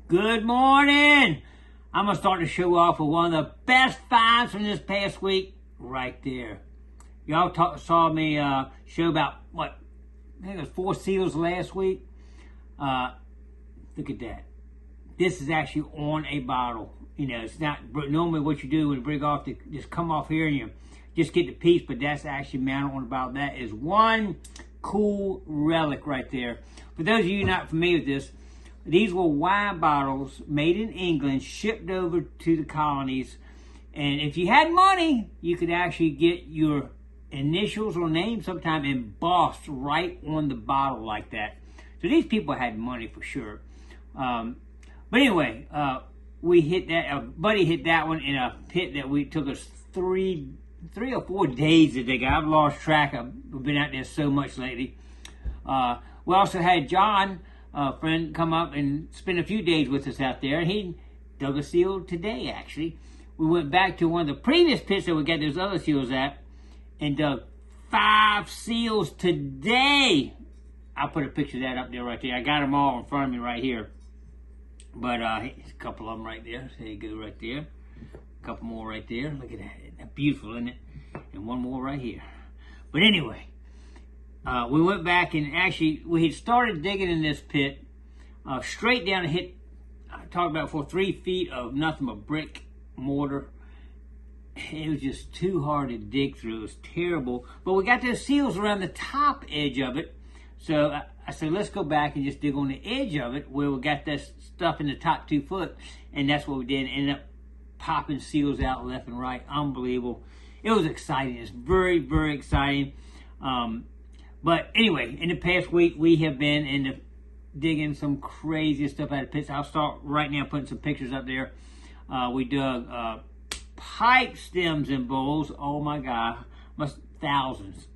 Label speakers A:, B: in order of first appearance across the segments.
A: Good morning. I'm going to start the show off with one of the best finds from this past week right there. Y'all saw me show about, what, I think it was 4 seals last week. Look at that. This is actually on a bottle. You know, it's not normally what you do when you bring off, to just come off here and you just get the piece, but that's actually mounted on a bottle. That is one cool relic right there. For those of you not familiar with this, these were wine bottles made in England, shipped over to the colonies. And if you had money, you could actually get your initials or name sometime embossed right on the bottle like that. So these people had money for sure. But anyway, we hit that, a buddy hit that one in a pit that we took us three or 4 days to dig. I've lost track. We've been out there so much lately. We also had John, a friend, come up and spend a few days with us out there. He dug a seal today, actually. We went back to one of the previous pits that we got those other seals at and dug 5 seals today. I'll put a picture of that up there right there. I got them all in front of me right here. But a couple of them right there. There you go, right there. A couple more right there. Look at that. That's beautiful, isn't it? And one more right here. But anyway, we went back and actually we had started digging in this pit straight down and hit, I talked about for 3 feet of nothing but brick mortar. It was just too hard to dig through. It was terrible. But we got those seals around the top edge of it. So I said, let's go back and just dig on the edge of it where we got this stuff in the top 2 foot. And that's what we did. Ended up popping seals out left and right. Unbelievable. It was exciting. It's very, very exciting. But anyway, in the past week, we have been digging some crazy stuff out of pits. I'll start right now putting some pictures up there. We dug pipe stems and bowls. Oh my God, thousands.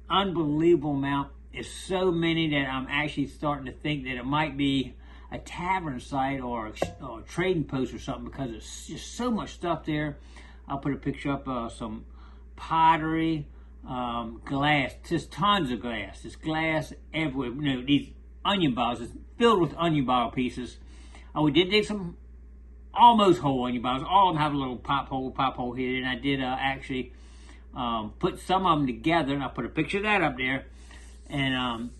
A: Unbelievable amount. It's so many that I'm actually starting to think that it might be a tavern site or a trading post or something, because it's just so much stuff there. I'll put a picture up of some pottery, glass, just tons of glass. There's glass everywhere. You know, these onion bottles, it's filled with onion bottle pieces. We did dig some almost whole onion bottles. All of them have a little pop hole here, and I did actually put some of them together, and I'll put a picture of that up there. And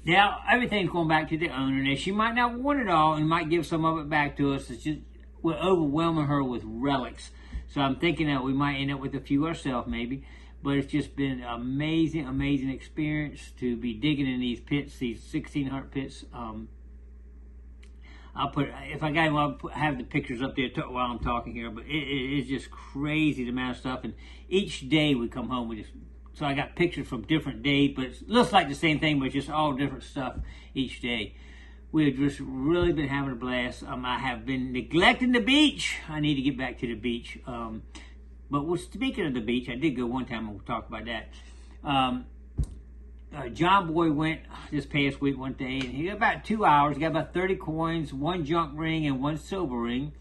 A: now everything's going back to the owner. Now, she might not want it all and might give some of it back to us. It's just, we're overwhelming her with relics. So I'm thinking that we might end up with a few ourselves maybe. But it's just been an amazing, amazing experience to be digging in these pits, these 1,600 pits. I'll put, if I got them, I'll have the pictures up there while I'm talking here. But it is just crazy the amount of stuff. And each day we come home with this. So I got pictures from different days, but it looks like the same thing, but just all different stuff each day. We have just really been having a blast. I have been neglecting the beach. I need to get back to the beach. But speaking of the beach, I did go one time. We'll talk about that. John Boy went this past week one day, and he got about 2 hours. He got about 30 coins, 1 junk ring, and 1 silver ring.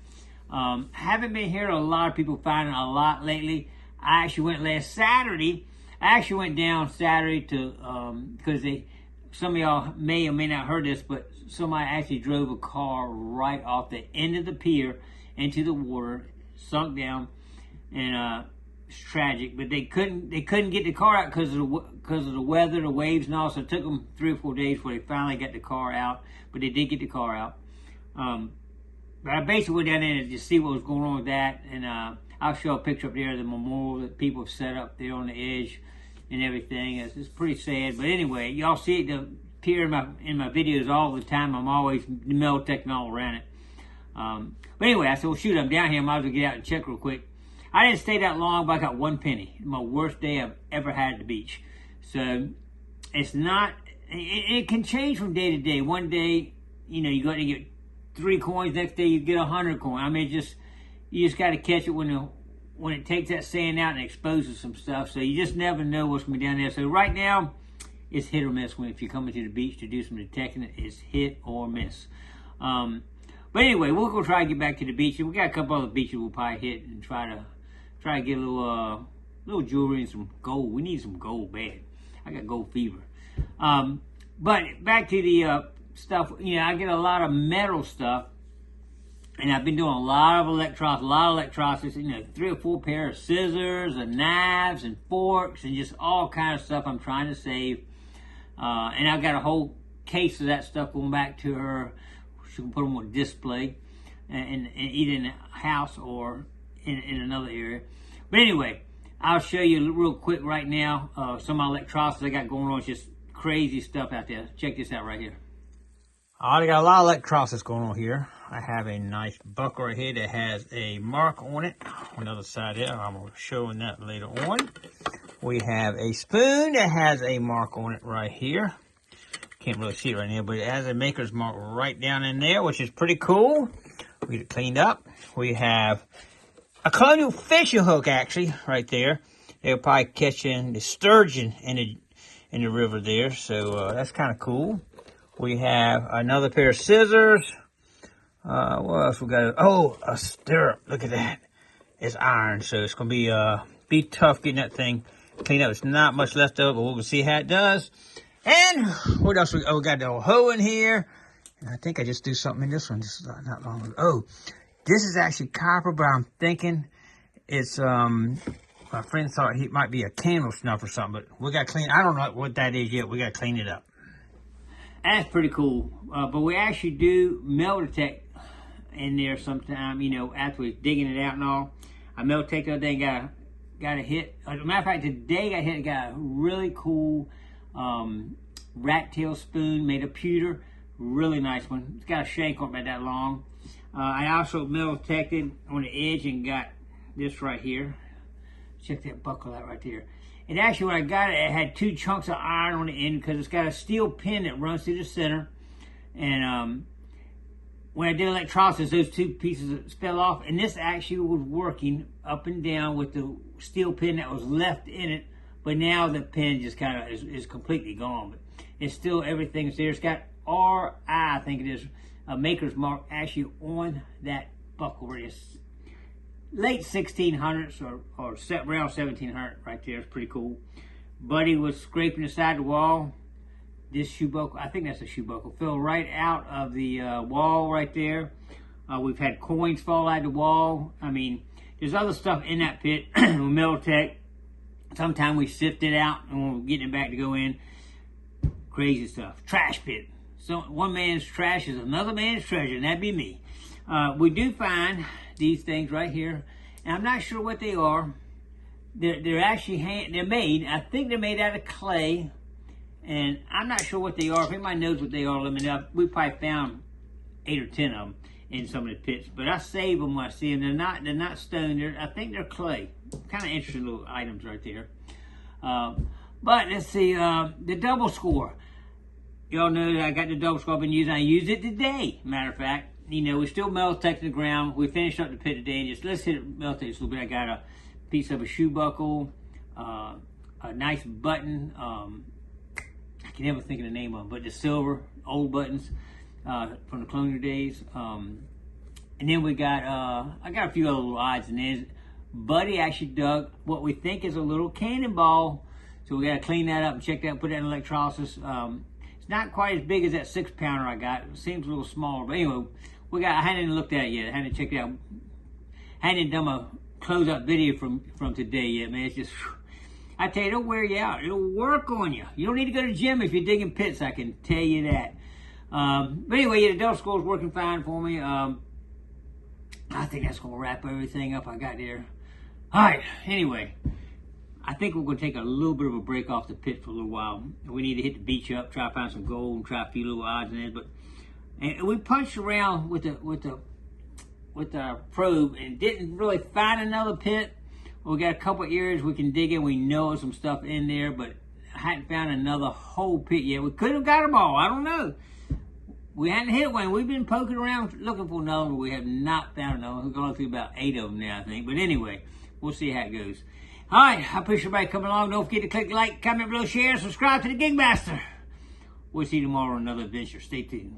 A: Haven't been hearing a lot of people finding a lot lately. I actually went last Saturday. I actually went down Saturday to, because some of y'all may or may not heard this, but somebody actually drove a car right off the end of the pier into the water, sunk down, and it's tragic. But they couldn't get the car out because of the weather, the waves, and all. So it took them 3 or 4 days before they finally got the car out. But they did get the car out. But I basically went down there to just see what was going on with that, and I'll show a picture up there of the memorial that people have set up there on the edge and everything. It's pretty sad. But anyway, y'all see it appear in my videos all the time. I'm always melting all around it. But anyway, I said, well, shoot, I'm down here. I might as well get out and check real quick. I didn't stay that long, but I got 1 penny. My worst day I've ever had at the beach. So it's not, it can change from day to day. One day, you know, you got to get 3 coins. Next day you get 100 coins. I mean, you just got to catch it when it takes that sand out and exposes some stuff. So you just never know what's going to be down there. So right now, it's hit or miss. If you're coming to the beach to do some detecting, it's hit or miss. But anyway, we'll go try to get back to the beach. We got a couple other beaches we'll probably hit and try to get a little jewelry and some gold. We need some gold bad. I got gold fever. But back to the stuff. You know, I get a lot of metal stuff And I've been doing a lot of electronics, you know, 3 or 4 pairs of scissors and knives and forks and just all kind of stuff I'm trying to save. And I've got a whole case of that stuff going back to her. She can put them on display and either in the house or in another area. But anyway, I'll show you real quick right now some of my electronics I got going on. It's just crazy stuff out there. Check this out right here. I got a lot of electronics going on here. I have a nice buckle right here that has a mark on it. On the other side here, I'm going to show that later on. We have a spoon that has a mark on it right here. Can't really see it right now, but it has a maker's mark right down in there, which is pretty cool. We get it cleaned up. We have a colonial fishing hook, actually, right there. They're probably catching the sturgeon in the river there, so that's kind of cool. We have another pair of scissors. What else we got? Oh, a stirrup. Look at that. It's iron, so it's going to be tough getting that thing cleaned up. There's not much left of it, but we'll see how it does. And what else? We got the old hoe in here. And I think I just do something in this one. This is not long ago. Oh, this is actually copper, but I'm thinking it's, my friend thought it might be a candle snuff or something, but we got to clean. I don't know what that is yet. We got to clean it up. That's pretty cool. But we actually do metal detect in there sometime, you know, after we're digging it out and all. I metal detect the other day, got a hit. As a matter of fact, today I got a really cool rat tail spoon made of pewter. Really nice one. It's got a shank on it about that long. I also metal detected on the edge and got this right here. Check that buckle out right there. And actually, when I got it, it had 2 chunks of iron on the end because it's got a steel pin that runs through the center. And when I did electrolysis, those 2 pieces fell off. And this actually was working up and down with the steel pin that was left in it. But now the pin just kind of is completely gone. But it's still, everything's there. It's got RI, I think it is, a maker's mark actually on that buckle right there. Late 1600s or around 1700 right there. It's pretty cool. Buddy was scraping the side of the wall. This shoe buckle, I think that's a shoe buckle, fell right out of the wall right there. We've had coins fall out of the wall. I mean, there's other stuff in that pit with metal tech. Sometimes we sift it out and we're getting it back to go in. Crazy stuff. Trash pit. So one man's trash is another man's treasure, and that'd be me. We do find these things right here, and I'm not sure what they are. They're actually they're made. I think they're made out of clay, and I'm not sure what they are. If anybody knows what they are, let me know. We probably found 8 or 10 of them in some of the pits, but I save them when I see them. They're not stone. I think they're clay. Kind of interesting little items right there. But let's see, the double score. Y'all know that I got the double score I've been using. I used it today, matter of fact. You know, we're still metal detecting the ground. We finished up the pit today, and just let's hit it metal detect a little bit. I got a piece of a shoe buckle, a nice button. I can never think of the name of them, but the silver old buttons from the colonial days. And then we got I got a few other little odds and ends. Buddy actually dug what we think is a little cannonball, so we got to clean that up and check that, put that in electrolysis. It's not quite as big as that 6-pounder I got. It seems a little smaller, but anyway, I hadn't even looked at it yet. I hadn't checked it out. I hadn't done a close-up video from today yet, man. It's just, I tell you, it'll wear you out. It'll work on you. You don't need to go to the gym if you're digging pits, I can tell you that. But anyway, yeah, the double score is working fine for me. I think that's going to wrap everything up I got there. All right, anyway, I think we're going to take a little bit of a break off the pit for a little while. We need to hit the beach up, try to find some gold, and try a few little odds and ends. And we punched around with our probe and didn't really find another pit. We got a couple areas we can dig in. We know there's some stuff in there, but I hadn't found another whole pit yet. We could have got them all. I don't know. We hadn't hit one. We've been poking around looking for another one, but we have not found another one. We're going through about 8 of them now, I think. But anyway, we'll see how it goes. All right, I appreciate everybody coming along. Don't forget to click like, comment below, share, subscribe to the Gigmaster. We'll see you tomorrow on another adventure. Stay tuned.